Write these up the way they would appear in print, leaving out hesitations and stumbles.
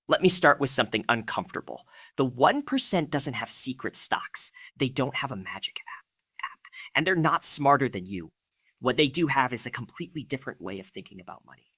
Let me start with something uncomfortable. The 1% doesn't have secret stocks. They don't have a magic app, and they're not smarter than you. What they do have is a completely different way of thinking about money.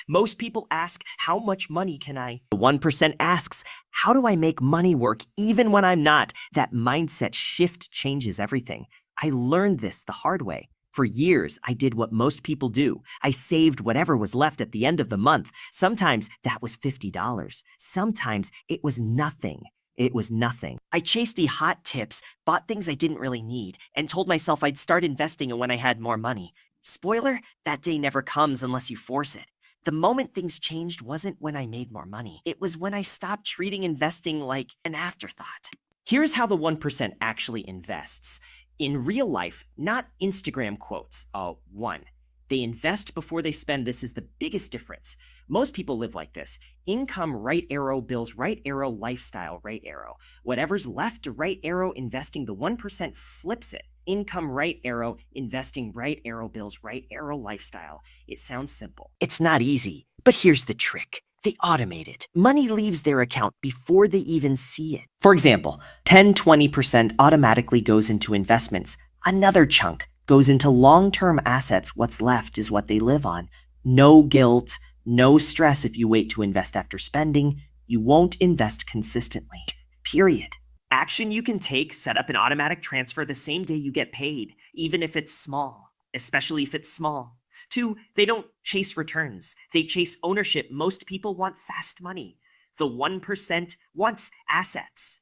Most people ask, how much money can I? The 1% asks, how do I make money work even when I'm not? That mindset shift changes everything. I learned this the hard way. For years, I did what most people do. I saved whatever was left at the end of the month. Sometimes that was $50. Sometimes it was nothing. It was nothing. I chased the hot tips, bought things I didn't really need, and told myself I'd start investing when I had more money. Spoiler, that day never comes unless you force it. The moment things changed wasn't when I made more money. It was when I stopped treating investing like an afterthought. Here's how the 1% actually invests. In real life, not Instagram quotes. 1. They invest before they spend. This is the biggest difference. Most people live like this. Income, right arrow, bills, right arrow, lifestyle, right arrow. Whatever's left, right arrow, investing. The 1% flips it. Income, right arrow, investing, right arrow, bills, right arrow, lifestyle. It sounds simple. It's not easy, but here's the trick. They automate it. Money leaves their account before they even see it. For example, 10-20% automatically goes into investments. Another chunk goes into long-term assets. What's left is what they live on. No guilt, no stress if you wait to invest after spending. You won't invest consistently. Period. Action you can take: set up an automatic transfer the same day you get paid, even if it's small, especially if it's small. 2, they don't chase returns. They chase ownership. Most people want fast money. The 1% wants assets.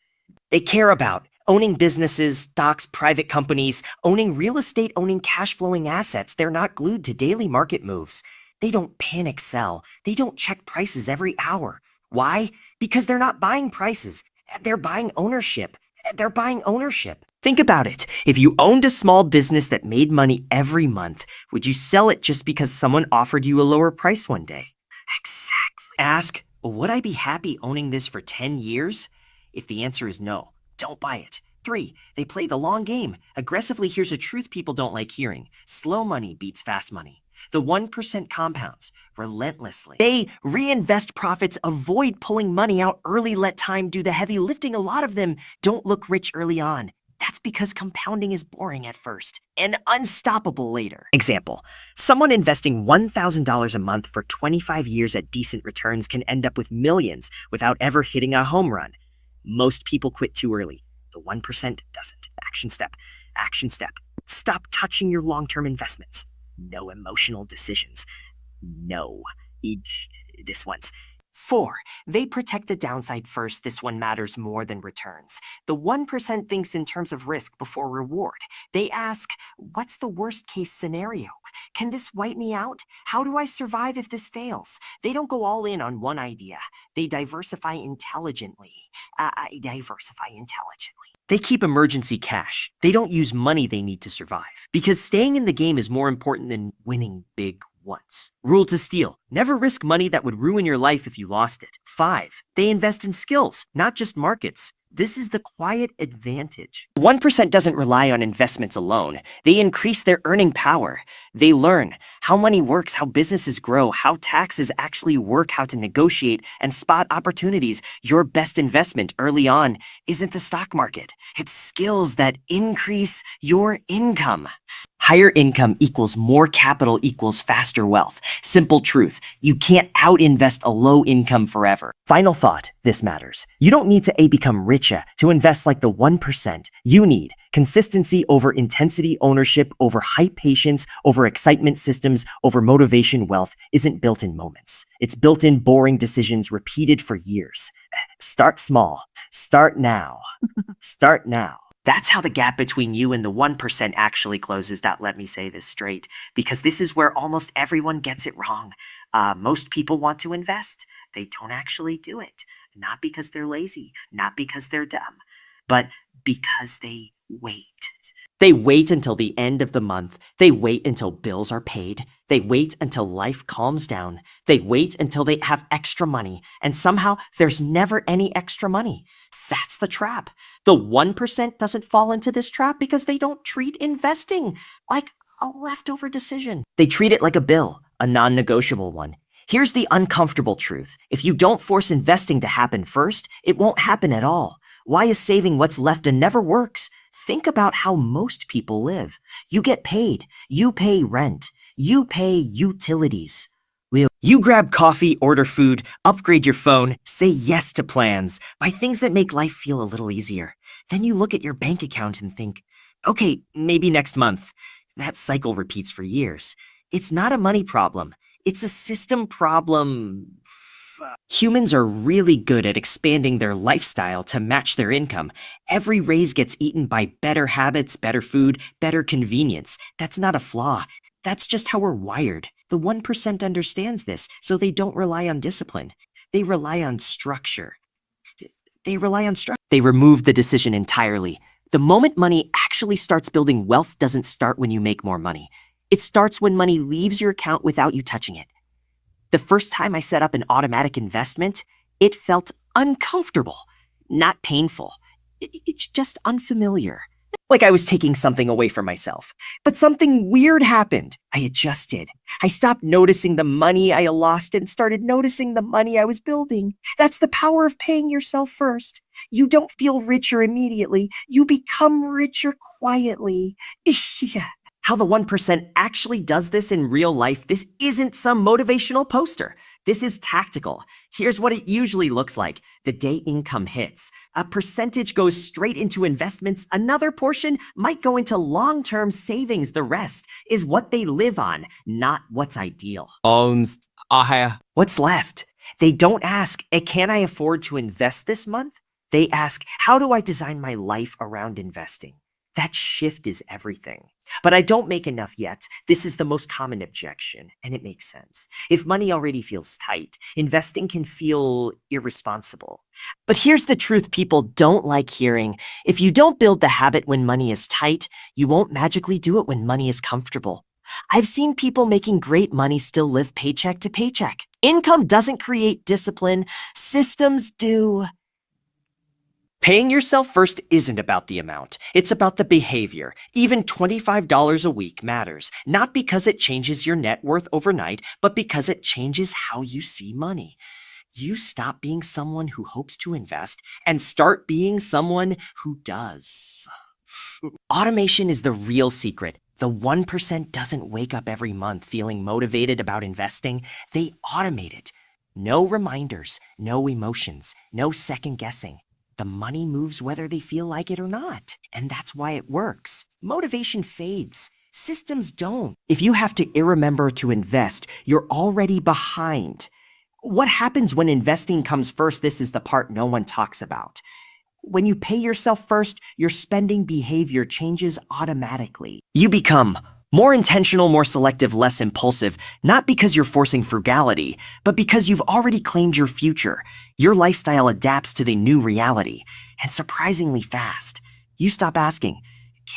They care about owning businesses, stocks, private companies, owning real estate, owning cash flowing assets. They're not glued to daily market moves. They don't panic sell. They don't check prices every hour. Why? Because they're not buying prices. They're buying ownership. They're buying ownership. Think about it. If you owned a small business that made money every month, would you sell it just because someone offered you a lower price one day? Exactly. Ask, would I be happy owning this for 10 years? If the answer is no, don't buy it. 3, they play the long game. Aggressively, here's a truth people don't like hearing. Slow money beats fast money. The 1% compounds relentlessly. They reinvest profits, avoid pulling money out early, let time do the heavy lifting. A lot of them don't look rich early on. That's because compounding is boring at first and unstoppable later. Example, someone investing $1,000 a month for 25 years at decent returns can end up with millions without ever hitting a home run. Most people quit too early. The 1% doesn't. Action step. Action step. Stop touching your long-term investments. No emotional decisions. No. This one's. 4, they protect the downside first. This one matters more than returns. The 1% thinks in terms of risk before reward. They ask, what's the worst case scenario? Can this wipe me out? How do I survive if this fails? They don't go all in on one idea. They diversify intelligently. They keep emergency cash. They don't use money they need to survive. Because staying in the game is more important than winning big once. Rule to steal: never risk money that would ruin your life if you lost it. 5, they invest in skills, not just markets. This is the quiet advantage. 1% doesn't rely on investments alone. They increase their earning power. They learn how money works, how businesses grow, how taxes actually work, how to negotiate and spot opportunities. Your best investment early on isn't the stock market. It's skills that increase your income. Higher income equals more capital equals faster wealth. Simple truth. You can't out-invest a low income forever. Final thought, this matters. You don't need to become richer to invest like the 1%. You need consistency over intensity. Ownership over hype. Patience over excitement. Systems over motivation. Wealth isn't built in moments. It's built in boring decisions repeated for years. Start small. Start now. Start now. That's how the gap between you and the 1% actually closes. That, let me say this straight, because this is where almost everyone gets it wrong. Most people want to invest. They don't actually do it. Not because they're lazy, not because they're dumb, but because they wait. They wait until the end of the month. They wait until bills are paid. They wait until life calms down. They wait until they have extra money. And somehow there's never any extra money. That's the trap. The 1% doesn't fall into this trap because they don't treat investing like a leftover decision. They treat it like a bill, a non-negotiable one. Here's the uncomfortable truth. If you don't force investing to happen first, it won't happen at all. Why is saving what's left and never works? Think about how most people live. You get paid. You pay rent. You pay utilities. You grab coffee, order food, upgrade your phone, say yes to plans, buy things that make life feel a little easier. Then you look at your bank account and think, okay, maybe next month. That cycle repeats for years. It's not a money problem. It's a system problem. Humans are really good at expanding their lifestyle to match their income. Every raise gets eaten by better habits, better food, better convenience. That's not a flaw. That's just how we're wired. The 1% understands this, so they don't rely on discipline. They rely on structure. They remove the decision entirely. The moment money actually starts building wealth doesn't start when you make more money. It starts when money leaves your account without you touching it. The first time I set up an automatic investment, it felt uncomfortable, not painful. It's just unfamiliar. Like I was taking something away from myself. But something weird happened. I adjusted. I stopped noticing the money I lost and started noticing the money I was building. That's the power of paying yourself first. You don't feel richer immediately. You become richer quietly. Yeah. How the 1% actually does this in real life, this isn't some motivational poster. This is tactical. Here's what it usually looks like. The day income hits, a percentage goes straight into investments, another portion might go into long-term savings. The rest is what they live on, not what's ideal. What's left? They don't ask, can I afford to invest this month? They ask, how do I design my life around investing? That shift is everything. But I don't make enough yet. This is the most common objection, and it makes sense. If money already feels tight, investing can feel irresponsible. But here's the truth people don't like hearing. If you don't build the habit when money is tight, you won't magically do it when money is comfortable. I've seen people making great money still live paycheck to paycheck. Income doesn't create discipline, systems do. Paying yourself first isn't about the amount. It's about the behavior. Even $25 a week matters, not because it changes your net worth overnight, but because it changes how you see money. You stop being someone who hopes to invest and start being someone who does. Automation is the real secret. The 1% doesn't wake up every month feeling motivated about investing. They automate it. No reminders, no emotions, no second guessing. The money moves whether they feel like it or not. And that's why it works. Motivation fades. Systems don't. If you have to remember to invest, you're already behind. What happens when investing comes first? This is the part no one talks about. When you pay yourself first, your spending behavior changes automatically. You become more intentional, more selective, less impulsive, not because you're forcing frugality, but because you've already claimed your future. Your lifestyle adapts to the new reality, and surprisingly fast. You stop asking,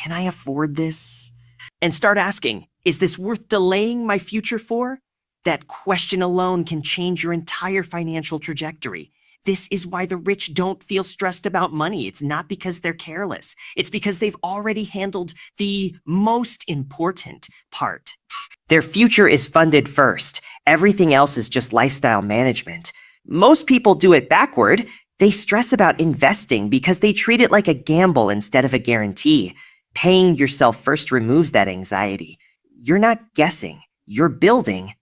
can I afford this? And start asking, is this worth delaying my future for? That question alone can change your entire financial trajectory. This is why the rich don't feel stressed about money. It's not because they're careless. It's because they've already handled the most important part. Their future is funded first. Everything else is just lifestyle management. Most people do it backward. They stress about investing because they treat it like a gamble instead of a guarantee. Paying yourself first removes that anxiety. You're not guessing. You're building.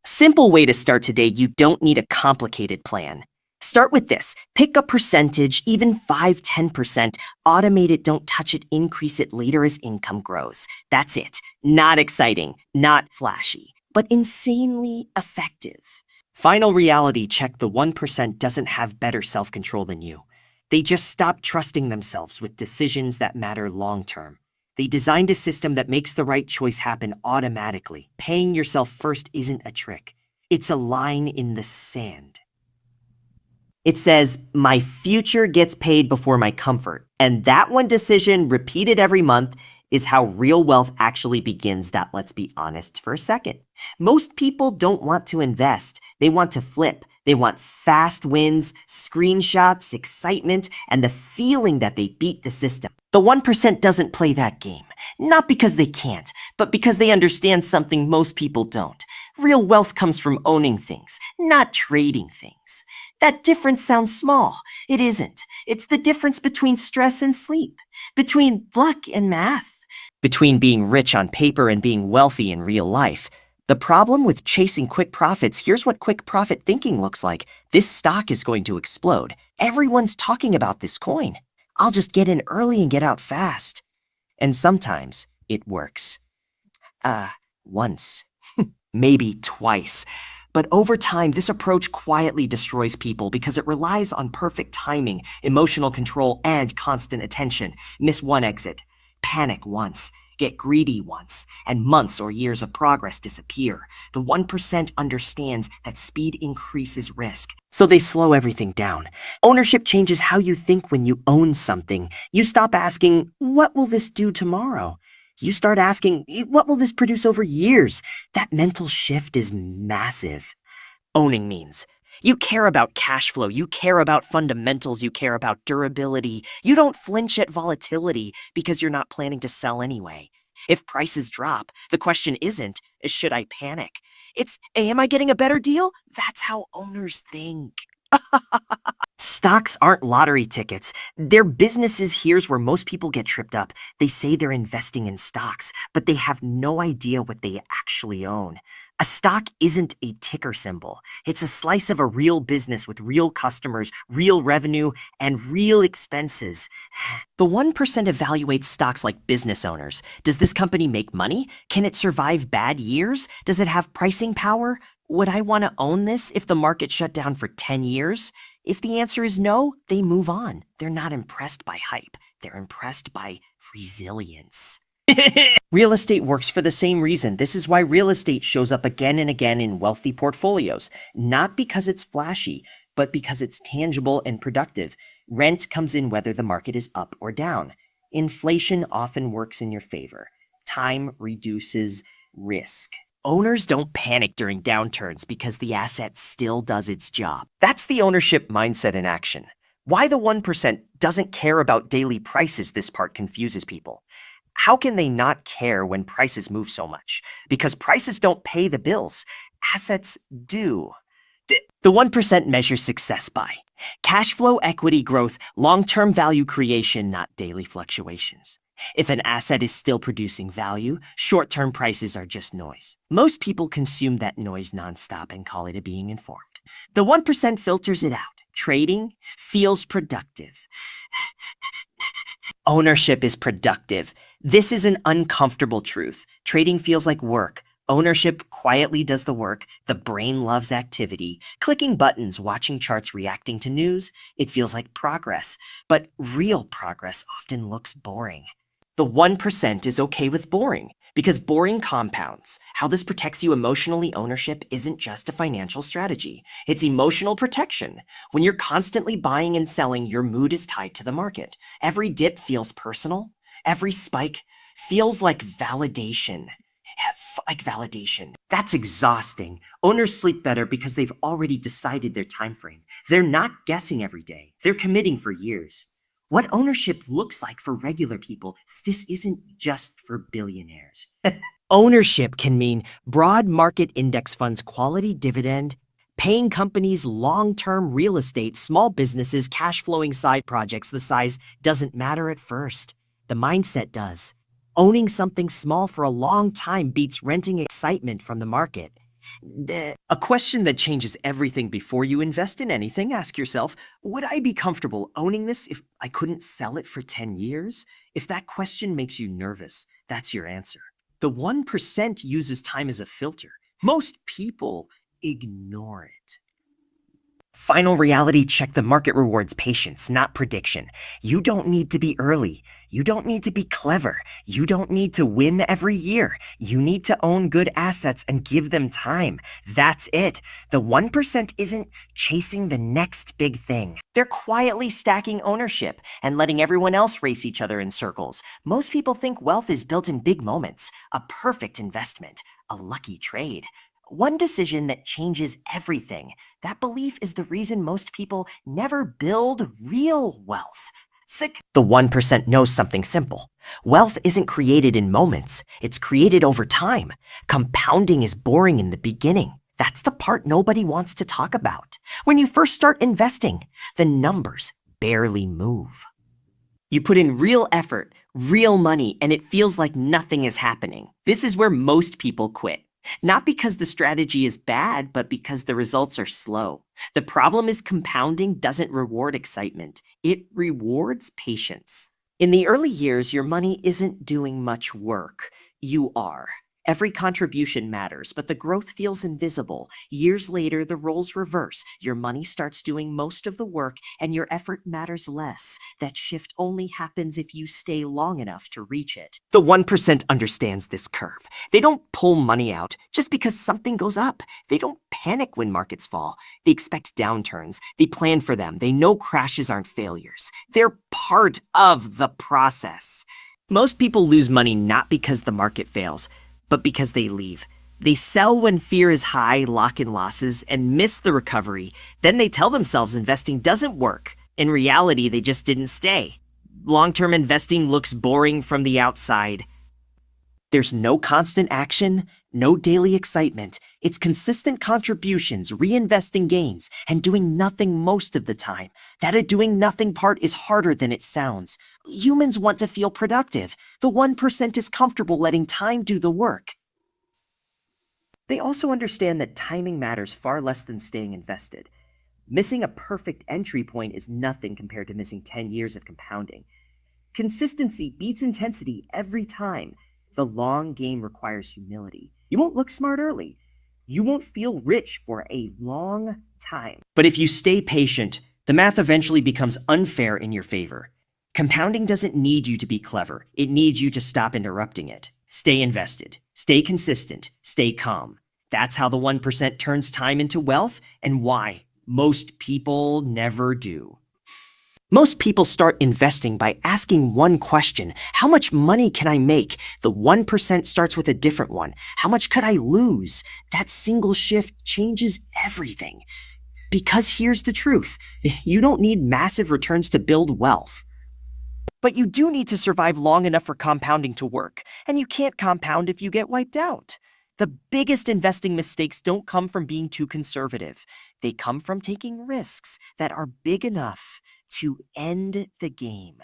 Simple way to start today. You don't need a complicated plan. Start with this. Pick a percentage, even 5-10%. Automate it, don't touch it, increase it later as income grows. That's it. Not exciting, not flashy, but insanely effective. Final reality check, the 1% doesn't have better self-control than you. They just stopped trusting themselves with decisions that matter long-term. They designed a system that makes the right choice happen automatically. Paying yourself first isn't a trick. It's a line in the sand. It says, my future gets paid before my comfort. And that one decision, repeated every month, is how real wealth actually begins. That, let's be honest for a second. Most people don't want to invest. They want to flip. They want fast wins, screenshots, excitement, and the feeling that they beat the system. The 1% doesn't play that game. Not because they can't, but because they understand something most people don't. Real wealth comes from owning things, not trading things. That difference sounds small. It isn't. It's the difference between stress and sleep, between luck and math, between being rich on paper and being wealthy in real life. The problem with chasing quick profits, here's what quick profit thinking looks like. This stock is going to explode. Everyone's talking about this coin. I'll just get in early and get out fast. And sometimes it works. Once. Maybe twice. But over time, this approach quietly destroys people because it relies on perfect timing, emotional control, and constant attention. Miss one exit, panic once, get greedy once, and months or years of progress disappear. The 1% understands that speed increases risk, so they slow everything down. Ownership changes how you think when you own something. You stop asking, what will this do tomorrow? You start asking, what will this produce over years? That mental shift is massive. Owning means you care about cash flow, you care about fundamentals, you care about durability. You don't flinch at volatility because you're not planning to sell anyway. If prices drop, the question isn't, should I panic? It's, am I getting a better deal? That's how owners think. Stocks aren't lottery tickets. They're businesses. Here's where most people get tripped up. They say they're investing in stocks, but they have no idea what they actually own. A stock isn't a ticker symbol. It's a slice of a real business with real customers, real revenue, and real expenses. The 1% evaluates stocks like business owners. Does this company make money? Can it survive bad years? Does it have pricing power? Would I want to own this if the market shut down for 10 years? If the answer is no, they move on. They're not impressed by hype. They're impressed by resilience. Real estate works for the same reason. This is why real estate shows up again and again in wealthy portfolios. Not because it's flashy, but because it's tangible and productive. Rent comes in whether the market is up or down. Inflation often works in your favor. Time reduces risk. Owners don't panic during downturns because the asset still does its job. That's the ownership mindset in action. Why the 1% doesn't care about daily prices, this part confuses people. How can they not care when prices move so much? Because prices don't pay the bills. Assets do. The 1% measures success by cash flow, equity growth, long-term value creation, not daily fluctuations. If an asset is still producing value, short-term prices are just noise. Most people consume that noise nonstop and call it a being informed. The 1% filters it out. Trading feels productive. Ownership is productive. This is an uncomfortable truth. Trading feels like work. Ownership quietly does the work. The brain loves activity. Clicking buttons, watching charts, reacting to news, it feels like progress. But real progress often looks boring. The 1% is okay with boring, because boring compounds. How this protects you emotionally, ownership isn't just a financial strategy. It's emotional protection. When you're constantly buying and selling, your mood is tied to the market. Every dip feels personal. Every spike feels like validation. That's exhausting. Owners sleep better because they've already decided their time frame. They're not guessing every day. They're committing for years. What ownership looks like for regular people, this isn't just for billionaires. Ownership can mean broad market index funds, quality dividend, paying companies, long-term real estate, small businesses, cash-flowing side projects. The size doesn't matter at first. The mindset does. Owning something small for a long time beats renting excitement from the market. A question that changes everything before you invest in anything. Ask yourself, would I be comfortable owning this if I couldn't sell it for 10 years? If that question makes you nervous, that's your answer. The 1% uses time as a filter. Most people ignore it. Final reality check: the market rewards patience, not prediction. You don't need to be early. You don't need to be clever. You don't need to win every year. You need to own good assets and give them time. That's it. The 1% isn't chasing the next big thing. They're quietly stacking ownership and letting everyone else race each other in circles. Most people think wealth is built in big moments, a perfect investment, a lucky trade. One decision that changes everything. That belief is the reason most people never build real wealth. Sick. The 1% knows something simple. Wealth isn't created in moments, it's created over time. Compounding is boring in the beginning. That's the part nobody wants to talk about. When you first start investing, the numbers barely move. You put in real effort, real money, and it feels like nothing is happening. This is where most people quit. Not because the strategy is bad, but because the results are slow. The problem is compounding doesn't reward excitement. It rewards patience. In the early years, your money isn't doing much work. You are. Every contribution matters, but the growth feels invisible. Years later, the roles reverse. Your money starts doing most of the work, and your effort matters less. That shift only happens if you stay long enough to reach it. The 1% understands this curve. They don't pull money out just because something goes up. They don't panic when markets fall. They expect downturns. They plan for them. They know crashes aren't failures. They're part of the process. Most people lose money not because the market fails, but because they leave. They sell when fear is high, lock in losses, and miss the recovery. Then they tell themselves investing doesn't work. In reality, they just didn't stay. Long-term investing looks boring from the outside. There's no constant action, no daily excitement. It's consistent contributions, reinvesting gains, and doing nothing most of the time. That doing nothing part is harder than it sounds. Humans want to feel productive. The 1% is comfortable letting time do the work. They also understand that timing matters far less than staying invested. Missing a perfect entry point is nothing compared to missing 10 years of compounding. Consistency beats intensity every time. The long game requires humility. You won't look smart early. You won't feel rich for a long time. But if you stay patient, the math eventually becomes unfair in your favor. Compounding doesn't need you to be clever. It needs you to stop interrupting it. Stay invested. Stay consistent. Stay calm. That's how the 1% turns time into wealth, and why most people never do. Most people start investing by asking one question: how much money can I make? The 1% starts with a different one: how much could I lose? That single shift changes everything. Because here's the truth: you don't need massive returns to build wealth. But you do need to survive long enough for compounding to work, and you can't compound if you get wiped out. The biggest investing mistakes don't come from being too conservative. They come from taking risks that are big enough to end the game.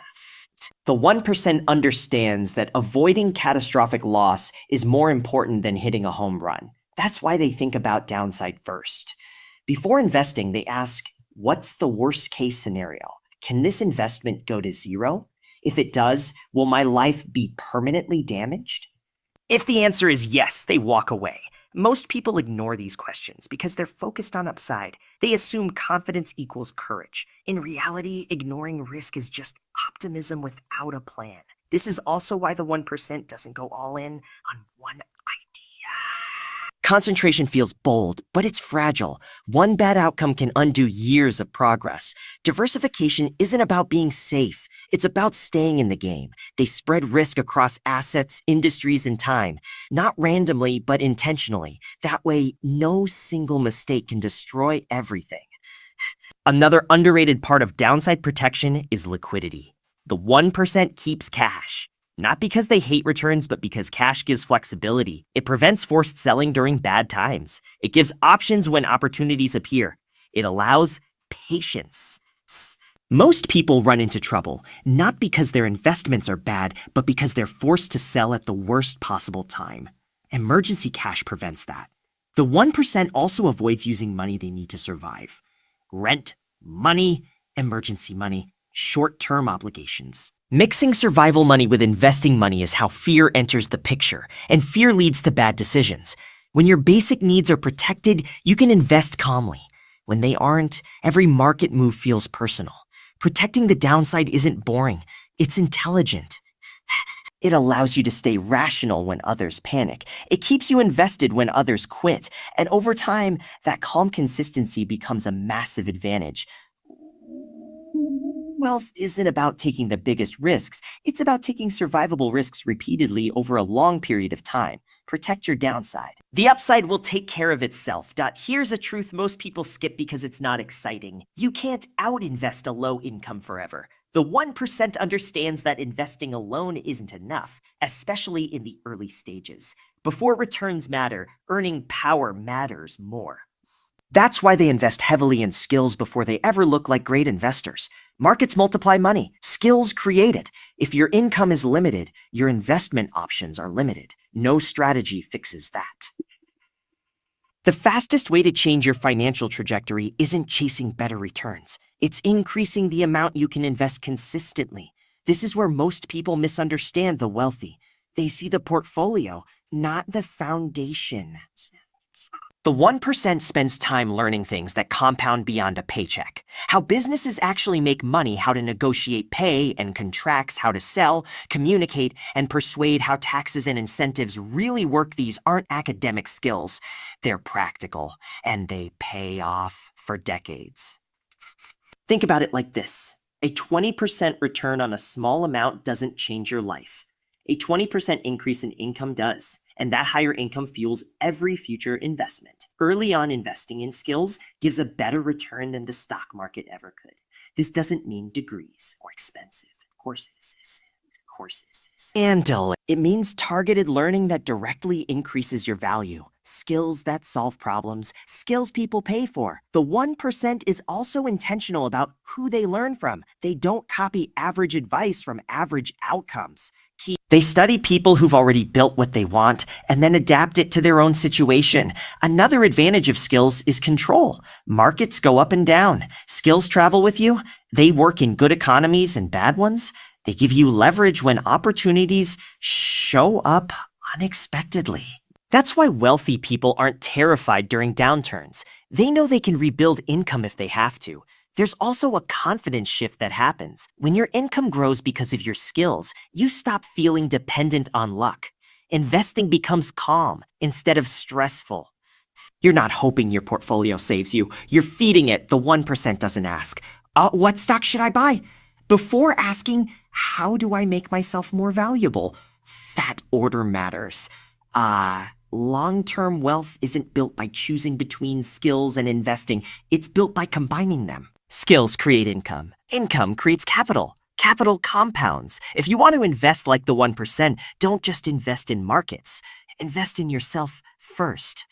The 1% understands that avoiding catastrophic loss is more important than hitting a home run. That's why they think about downside first. Before investing, they ask, what's the worst case scenario? Can this investment go to zero? If it does, will my life be permanently damaged? If the answer is yes, they walk away. Most people ignore these questions because they're focused on upside. They assume confidence equals courage. In reality, ignoring risk is just optimism without a plan. This is also why the 1% doesn't go all in on one idea. Concentration feels bold, but it's fragile. One bad outcome can undo years of progress. Diversification isn't about being safe. It's about staying in the game. They spread risk across assets, industries, and time. Not randomly, but intentionally. That way, no single mistake can destroy everything. Another underrated part of downside protection is liquidity. The 1% keeps cash. Not because they hate returns, but because cash gives flexibility. It prevents forced selling during bad times. It gives options when opportunities appear. It allows patience. Most people run into trouble, not because their investments are bad, but because they're forced to sell at the worst possible time. Emergency cash prevents that. The 1% also avoids using money they need to survive. Rent, money, emergency money, short-term obligations. Mixing survival money with investing money is how fear enters the picture, and fear leads to bad decisions. When your basic needs are protected, you can invest calmly. When they aren't, every market move feels personal. Protecting the downside isn't boring, it's intelligent. It allows you to stay rational when others panic. It keeps you invested when others quit. And over time, that calm consistency becomes a massive advantage. Wealth isn't about taking the biggest risks, it's about taking survivable risks repeatedly over a long period of time. Protect your downside. The upside will take care of itself. Here's a truth most people skip because it's not exciting. You can't out-invest a low income forever. The 1% understands that investing alone isn't enough, especially in the early stages. Before returns matter, earning power matters more. That's why they invest heavily in skills before they ever look like great investors. Markets multiply money. Skills create it. If your income is limited, your investment options are limited. No strategy fixes that. The fastest way to change your financial trajectory isn't chasing better returns. It's increasing the amount you can invest consistently. This is where most people misunderstand the wealthy. They see the portfolio, not the foundation. The 1% spends time learning things that compound beyond a paycheck. How businesses actually make money, how to negotiate pay and contracts, how to sell, communicate, and persuade, how taxes and incentives really work. These aren't academic skills. They're practical, and they pay off for decades. Think about it like this. A 20% return on a small amount doesn't change your life. A 20% increase in income does, and that higher income fuels every future investment. Early on investing in skills gives a better return than the stock market ever could. This doesn't mean degrees or expensive courses. And it means targeted learning that directly increases your value. Skills that solve problems, skills people pay for. The 1% is also intentional about who they learn from. They don't copy average advice from average outcomes. They study people who've already built what they want and then adapt it to their own situation. Another advantage of skills is control. Markets go up and down. Skills travel with you. They work in good economies and bad ones. They give you leverage when opportunities show up unexpectedly. That's why wealthy people aren't terrified during downturns. They know they can rebuild income if they have to. There's also a confidence shift that happens. When your income grows because of your skills, you stop feeling dependent on luck. Investing becomes calm instead of stressful. You're not hoping your portfolio saves you. You're feeding it. The 1% doesn't ask, what stock should I buy? Before asking, how do I make myself more valuable? That order matters. Long-term wealth isn't built by choosing between skills and investing. It's built by combining them. Skills create income. Income creates capital. Capital compounds. If you want to invest like the 1%, don't just invest in markets. Invest in yourself first.